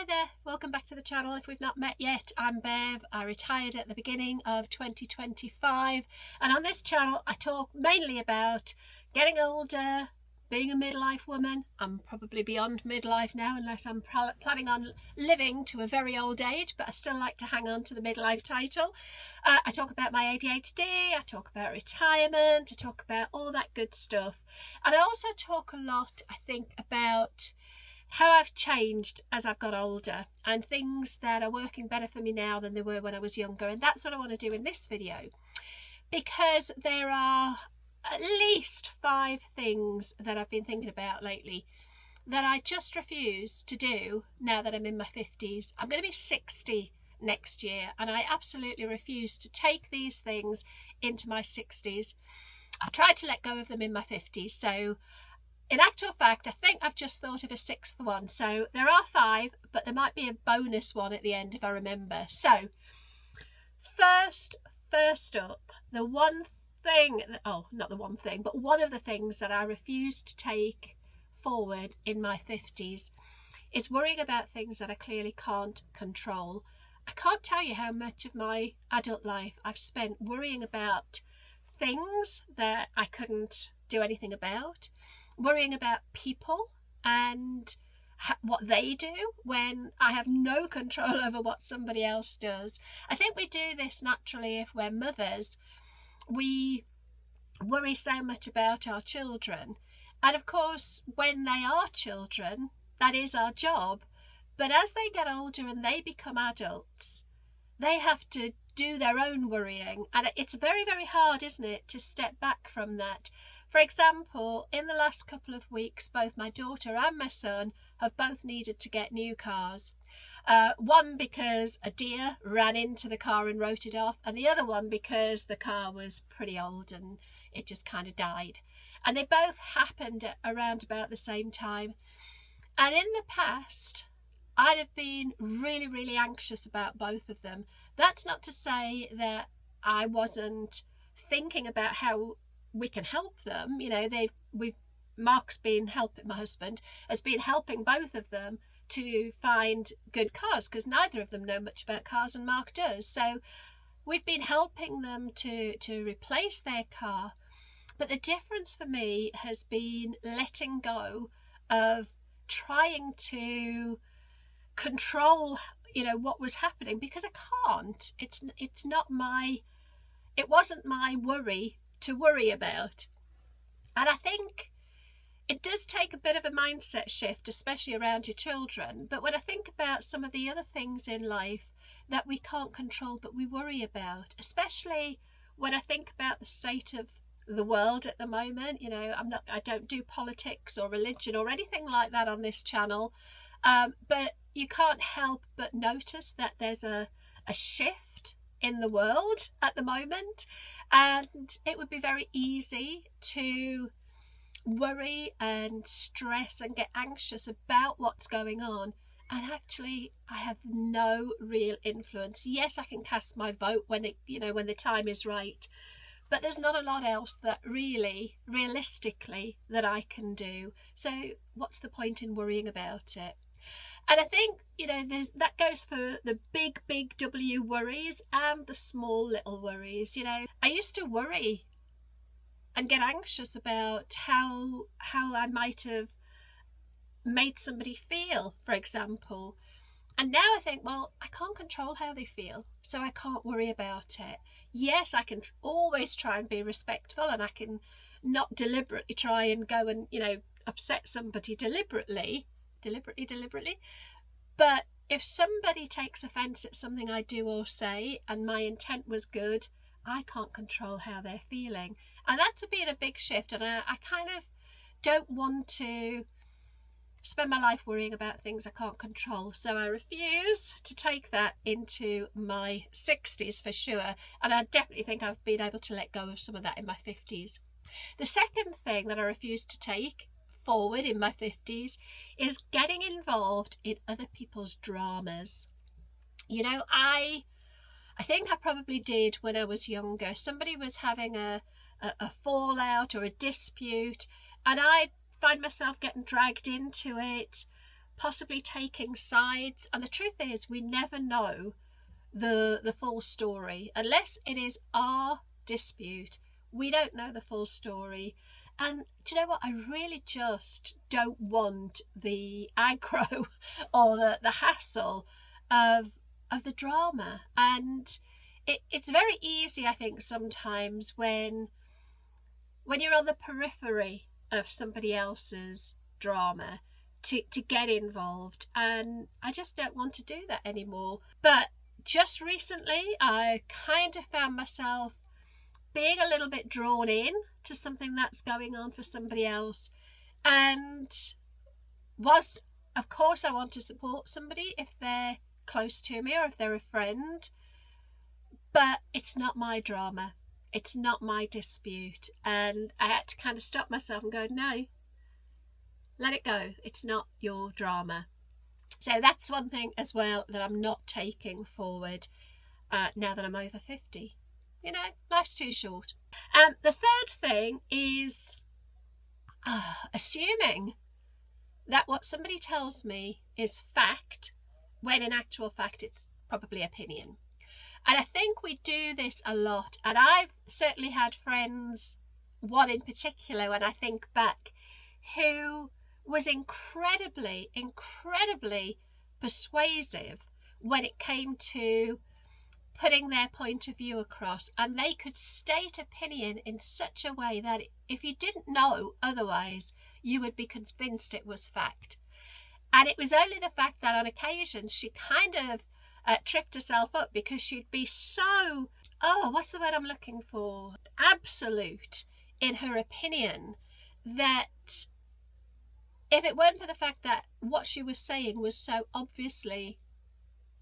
there, welcome back to the channel. If we've not met yet, I'm Bev. I retired at the beginning of 2025, and on this channel I talk mainly about getting older, being a midlife woman. I'm probably beyond midlife now, unless I'm planning on living to a very old age, but I still like to hang on to the midlife title. I talk about my ADHD, I talk about retirement, I talk about all that good stuff, and I also talk a lot, I think, about how I've changed as I've got older and things that are working better for me now than they were when I was younger. And that's what I want to do in this video, because there are at least 5 things that I've been thinking about lately that I just refuse to do now that I'm in my 50s. I'm going to be 60 next year, and I absolutely refuse to take these things into my 60s. I've tried to let go of them in my 50s, so in actual fact, I think I've just thought of a 6th one. So there are 5, but there might be a bonus one at the end if I remember. So first up, the one thing, not the one thing, but one of the things that I refuse to take forward in my 50s is worrying about things that I clearly can't control. I can't tell you how much of my adult life I've spent worrying about things that I couldn't do anything about, worrying about people and what they do when I have no control over what somebody else does. I think we do this naturally if we're mothers. We worry so much about our children, and of course when they are children, that is our job. But as they get older and they become adults, they have to do their own worrying, and it's very, very hard, isn't it, to step back from that. For example, in the last couple of weeks, both my daughter and my son have both needed to get new cars. One because a deer ran into the car and wrote it off, and the other one because the car was pretty old and it just kind of died. And they both happened at around about the same time. And in the past, I'd have been really, really anxious about both of them. That's not to say that I wasn't thinking about how we can help them. You know, Mark's been helping, my husband has been helping both of them to find good cars, because neither of them know much about cars and Mark does. So we've been helping them to replace their car. But the difference for me has been letting go of trying to control, you know, what was happening, because I can't. It wasn't my worry to worry about. And I think it does take a bit of a mindset shift, especially around your children. But when I think about some of the other things in life that we can't control but we worry about, especially when I think about the state of the world at the moment, you know, I don't do politics or religion or anything like that on this channel, but you can't help but notice that there's a shift in the world at the moment, and it would be very easy to worry and stress and get anxious about what's going on, and actually I have no real influence. Yes, I can cast my vote when the time is right, but there's not a lot else that really realistically that I can do. So what's the point in worrying about it? And I think, you know, that goes for the big W worries and the small little worries. You know, I used to worry and get anxious about how I might have made somebody feel, for example. And now I think, well, I can't control how they feel, so I can't worry about it. Yes, I can always try and be respectful, and I can not deliberately try and go and, you know, upset somebody deliberately. But if somebody takes offence at something I do or say and my intent was good, I can't control how they're feeling. And that's been a big shift, and I kind of don't want to spend my life worrying about things I can't control. So I refuse to take that into my 60s for sure, and I definitely think I've been able to let go of some of that in my 50s. The second thing that I refuse to take forward in my 50s is getting involved in other people's dramas. You know, I think I probably did when I was younger. Somebody was having a fallout or a dispute, and I find myself getting dragged into it, possibly taking sides. And the truth is, we never know the full story. Unless it is our dispute, we don't know the full story. And do you know what? I really just don't want the aggro or the hassle of the drama. And it's very easy, I think, sometimes when you're on the periphery of somebody else's drama to get involved, and I just don't want to do that anymore. But just recently I kind of found myself being a little bit drawn in to something that's going on for somebody else, and whilst of course I want to support somebody if they're close to me or if they're a friend, but it's not my drama, it's not my dispute. And I had to kind of stop myself and go, no, let it go, it's not your drama. So that's one thing as well that I'm not taking forward now that I'm over 50. You know, life's too short. The third thing is assuming that what somebody tells me is fact, when in actual fact it's probably opinion. And I think we do this a lot. And I've certainly had friends, one in particular, when I think back, who was incredibly persuasive when it came to putting their point of view across. And they could state opinion in such a way that if you didn't know otherwise, you would be convinced it was fact. And it was only the fact that on occasion she kind of tripped herself up, because she'd be so, what's the word I'm looking for? Absolute in her opinion, that if it weren't for the fact that what she was saying was so obviously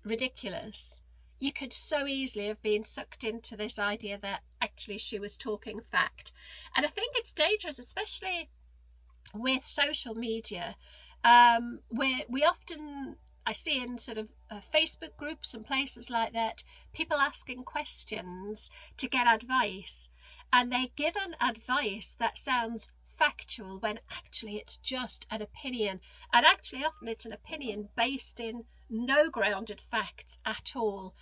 ridiculous, you could so easily have been sucked into this idea that actually she was talking fact. And I think it's dangerous, especially with social media, where we often, I see in sort of Facebook groups and places like that, people asking questions to get advice, and they're given advice that sounds factual when actually it's just an opinion. And actually often it's an opinion based in no grounded facts at all.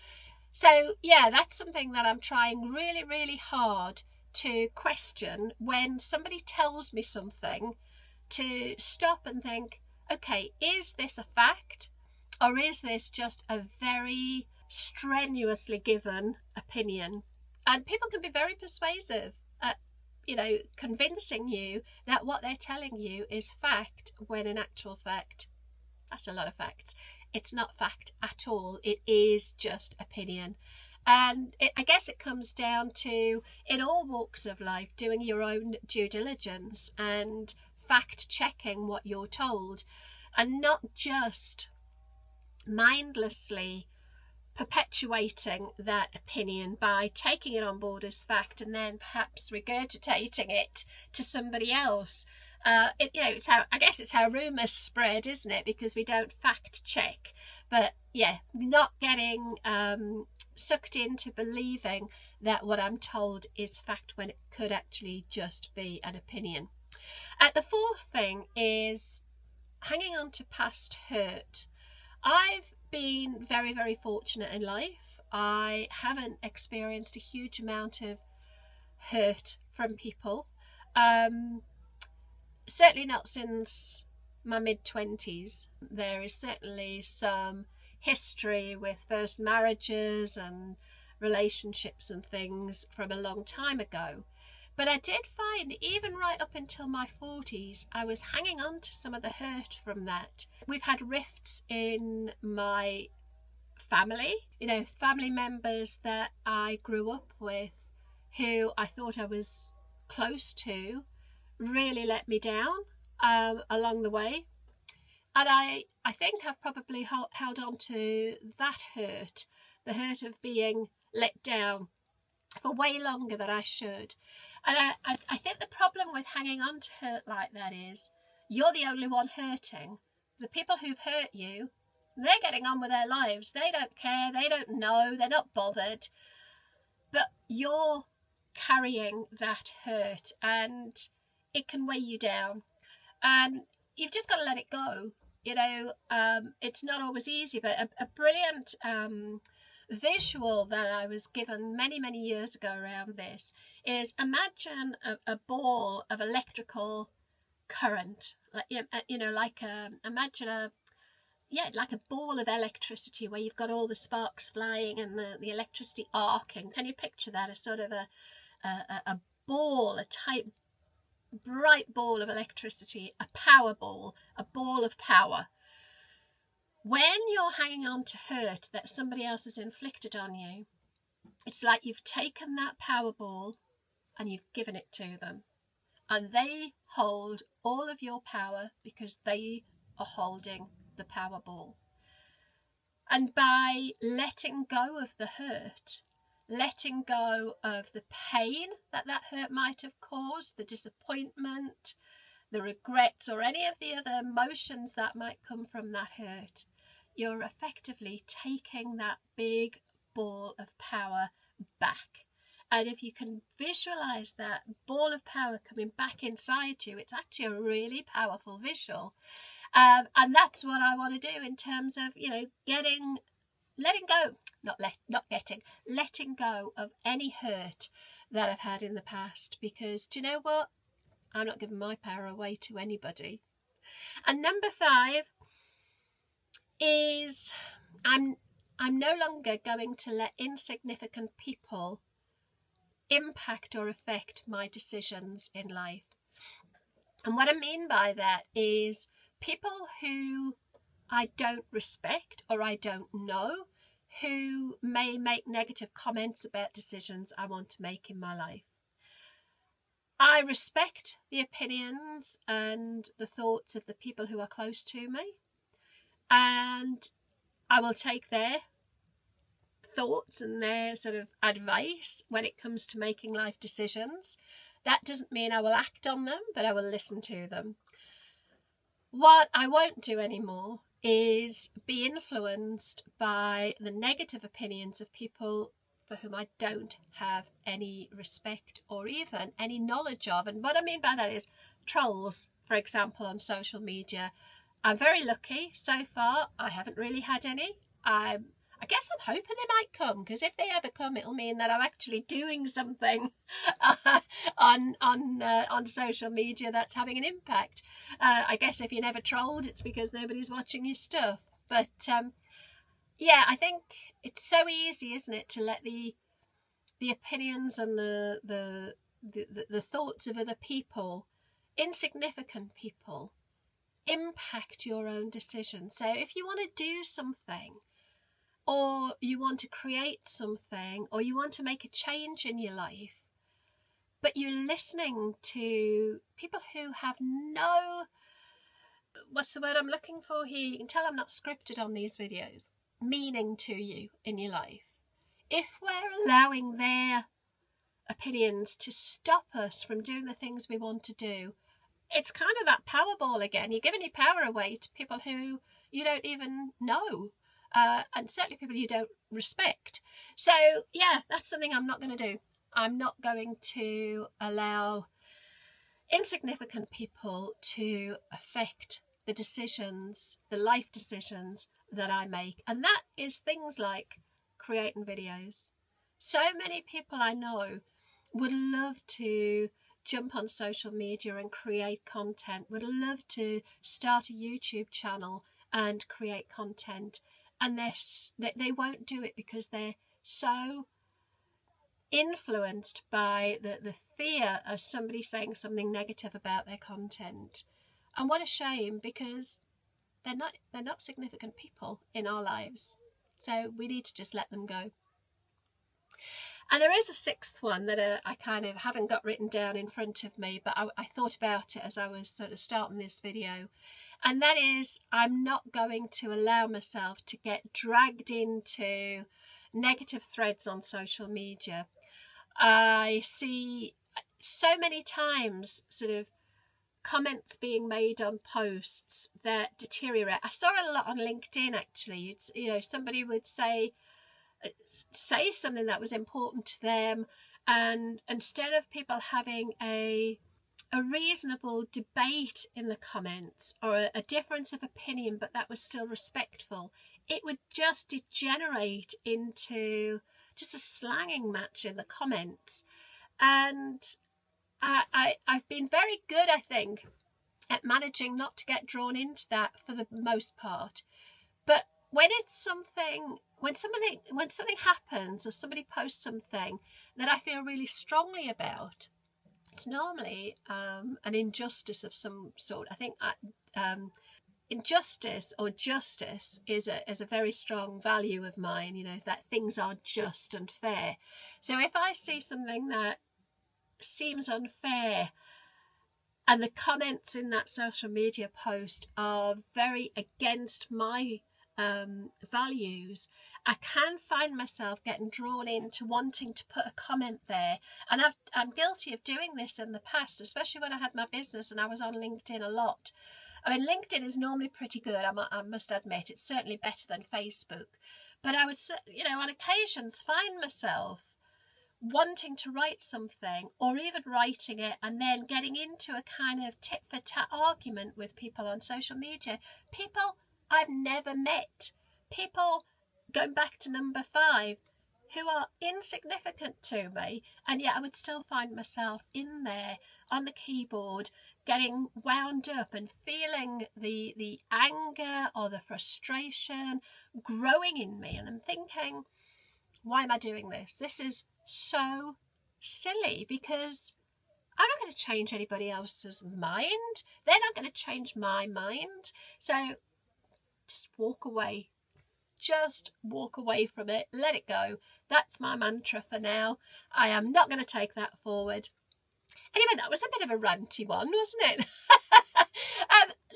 So yeah, that's something that I'm trying really hard to question when somebody tells me something, to stop and think, okay, is this a fact, or is this just a very strenuously given opinion? And people can be very persuasive at, convincing you that what they're telling you is fact, when in actual fact, that's a lot of facts, it's not fact at all. It is just opinion. And I guess it comes down to, in all walks of life, doing your own due diligence and fact checking what you're told, and not just mindlessly perpetuating that opinion by taking it on board as fact and then perhaps regurgitating it to somebody else. It's how rumours spread, isn't it? Because we don't fact check. But yeah, not getting sucked into believing that what I'm told is fact when it could actually just be an opinion. The fourth thing is hanging on to past hurt. I've been very fortunate in life. I haven't experienced a huge amount of hurt from people. Certainly not since my mid-20s. There is certainly some history with first marriages and relationships and things from a long time ago. But I did find, even right up until my 40s, I was hanging on to some of the hurt from that. We've had rifts in my family, family members that I grew up with who I thought I was close to really let me down along the way. And I think I've probably held on to that hurt, the hurt of being let down, for way longer than I should. And I think the problem with hanging on to hurt like that is you're the only one hurting. The people who've hurt you, they're getting on with their lives. They don't care, they don't know, they're not bothered. But you're carrying that hurt, and it can weigh you down. And you've just got to let it go. You know, it's not always easy, but a brilliant visual that I was given many years ago around this is, imagine a ball of electrical current, like imagine like a ball of electricity where you've got all the sparks flying and the electricity arcing. Can you picture that? A sort of a ball, a tight bright ball of electricity, a power ball, a ball of power. When you're hanging on to hurt that somebody else has inflicted on you, it's like you've taken that power ball and you've given it to them, and they hold all of your power because they are holding the power ball. And by letting go of the hurt, letting go of the pain that hurt might have caused, the disappointment, the regrets, or any of the other emotions that might come from that hurt, you're effectively taking that big ball of power back. And if you can visualize that ball of power coming back inside you, it's actually a really powerful visual. And that's what I want to do in terms of, letting go of any hurt that I've had in the past. Because do you know what? I'm not giving my power away to anybody. And number 5 is I'm no longer going to let insignificant people impact or affect my decisions in life. And what I mean by that is people who I don't respect or I don't know, who may make negative comments about decisions I want to make in my life. I respect the opinions and the thoughts of the people who are close to me, and I will take their thoughts and their sort of advice when it comes to making life decisions. That doesn't mean I will act on them, but I will listen to them. What I won't do anymore is be influenced by the negative opinions of people for whom I don't have any respect or even any knowledge of. And what I mean by that is trolls, for example, on social media. I'm very lucky so far. I haven't really had any. I guess I'm hoping they might come, because if they ever come, it'll mean that I'm actually doing something on social media that's having an impact. I guess if you're never trolled, it's because nobody's watching your stuff. But yeah, I think it's so easy, isn't it, to let the opinions and the thoughts of other people, insignificant people, impact your own decisions. So if you want to do something, or you want to create something, or you want to make a change in your life, but you're listening to people who have no, what's the word I'm looking for here? You can tell I'm not scripted on these videos. Meaning to you in your life. If we're allowing their opinions to stop us from doing the things we want to do, it's kind of that Powerball again. You're giving your power away to people who you don't even know. And certainly people you don't respect. So yeah, that's something I'm not going to do. I'm not going to allow insignificant people to affect the decisions, the life decisions that I make. And that is things like creating videos. So many people I know would love to jump on social media and create content, would love to start a YouTube channel and create content. And they won't do it because they're so influenced by the fear of somebody saying something negative about their content. And what a shame, because they're not significant people in our lives. So we need to just let them go. And there is a 6th one that I kind of haven't got written down in front of me, but I thought about it as I was sort of starting this video. And that is, I'm not going to allow myself to get dragged into negative threads on social media. I see so many times sort of comments being made on posts that deteriorate. I saw it a lot on LinkedIn actually. Somebody would say something that was important to them, and instead of people having a a reasonable debate in the comments, or a difference of opinion, but that was still respectful, it would just degenerate into just a slanging match in the comments. And I've been very good, I think, at managing not to get drawn into that for the most part. But when it's something, when something happens, or somebody posts something that I feel really strongly about, it's normally an injustice of some sort. I think injustice or justice is a very strong value of mine, you know, that things are just and fair. So if I see something that seems unfair and the comments in that social media post are very against my values, I can find myself getting drawn into wanting to put a comment there. And I'm guilty of doing this in the past, especially when I had my business and I was on LinkedIn a lot. I mean, LinkedIn is normally pretty good, I must admit. It's certainly better than Facebook. But I would, you know, on occasions find myself wanting to write something, or even writing it and then getting into a kind of tit-for-tat argument with people on social media. People I've never met. People, going back to number 5, who are insignificant to me, and yet I would still find myself in there on the keyboard getting wound up and feeling the anger or the frustration growing in me. And I'm thinking, why am I doing this? This is so silly, because I'm not going to change anybody else's mind. They're not going to change my mind. So just walk away. Just walk away from it. Let it go. That's my mantra for now. I am not going to take that forward. Anyway, that was a bit of a ranty one, wasn't it?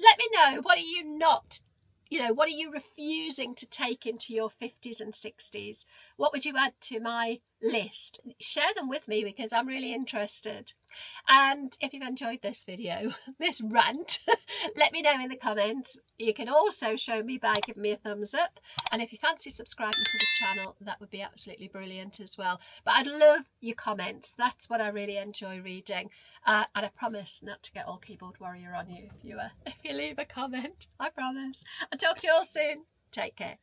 Let me know, what are you not, you know, what are you refusing to take into your 50s and 60s? What would you add to my list? Share them with me, because I'm really interested. And if you've enjoyed this video, this rant, let me know in the comments. You can also show me by giving me a thumbs up. And if you fancy subscribing to the channel, that would be absolutely brilliant as well. But I'd love your comments. That's what I really enjoy reading. And I promise not to get all keyboard warrior on you if you leave a comment. I promise. I'll talk to you all soon. Take care.